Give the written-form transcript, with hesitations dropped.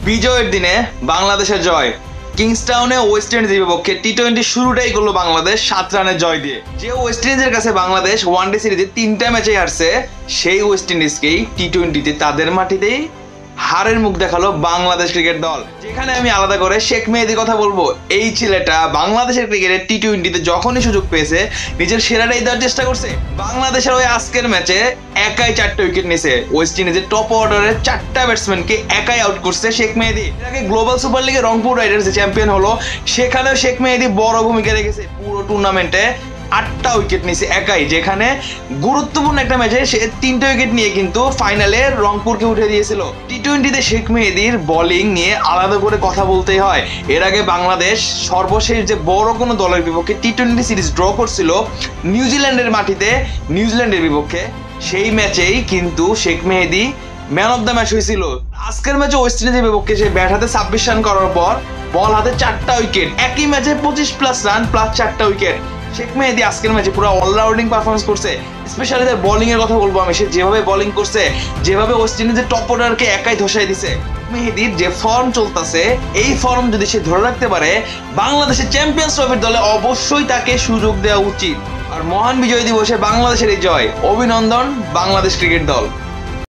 বিজয়ের দিনে বাংলাদেশের জয়। কিংস্টাউনে ওয়েস্ট ইন্ডিজের বিপক্ষে টি-20 শুরুটাই করলো বাংলাদেশ 7 রানের জয় দিয়ে। যে ওয়েস্ট ইন্ডিজের কাছে বাংলাদেশ ওয়ানডে সিরিজে 3টা ম্যাচে হারছে, সেই ওয়েস্ট ইন্ডিজকেই টি-20তে তাদের মাটিতেই হারের মুখ দেখালো বাংলাদেশ ক্রিকেট দল। যেখানে আমি আলাদা করে শেখ মেহেদীর কথা বলবো। এই ছেলেটা বাংলাদেশের ক্রিকেটের টি-20তে যখনই সুযোগ পেয়েছে নিজের সেরাটাই দেওয়ার চেষ্টা করছে। বাংলাদেশের ওই আজকের ম্যাচে একাই 4টা উইকেট নিছে। ওয়েস্ট ইন্ডিজের টপ অর্ডারের 4টা ব্যাটসম্যানকে একাই আউট করছে শেখ মেহেদী। এর আগে গ্লোবাল সুপার লিগে রংপুর রাইডার্স যে চ্যাম্পিয়ন হলো, সেখানেও শেখ মেহেদী বড় ভূমিকা রেখেছে। পুরো টুর্নামেন্টে 8টা উইকেট নিয়েছে একাই, যেখানে গুরুত্বপূর্ণ একটা ম্যাচে সে 3টা উইকেট নিয়ে কিন্তু ফাইনালে রংপুরকে উঠে দিয়েছিল। টি-20তে শেখ মেহেদীর বোলিং নিয়ে আলাদা করে কথা বলতেই হয়। এর আগে বাংলাদেশ সর্বশেষ যে বড় কোনো দলের বিপক্ষে টি-20 সিরিজ ড্র করছিল নিউজিল্যান্ডের মাটিতে, নিউজিল্যান্ডের বিপক্ষে, সেই ম্যাচেই কিন্তু শেখ মেহেদী ম্যান অফ দ্য ম্যাচ হয়েছিল। আজকের ম্যাচে ওয়েস্ট ইন্ডিজের বিপক্ষে সে ব্যাট হাতে 26 রান করার পর বল হাতে 4টা উইকেট, একই ম্যাচে 25+ রান প্লাস 4টা উইকেট। শেখ মেহেদী আজকের ম্যাচে পুরো অলরাউন্ডিং পারফরমেন্স করছে। স্পেশালি তার বোলিং এর কথা বলবো আমি। সে যেভাবে বোলিং করছে, যেভাবে ওয়েস্ট ইন্ডিজের টপ অর্ডারকে একাই ধসাই দিছে। মেহেদীর যে ফর্ম চলতেছে, এই ফর্ম যদি সে ধরে রাখতে পারে, বাংলাদেশের চ্যাম্পিয়ন্স ট্রফির দলে অবশ্যই তাকে সুযোগ দেওয়া উচিত। আর মহান বিজয় দিবসে বাংলাদেশের এই জয়, অভিনন্দন বাংলাদেশ ক্রিকেট দল।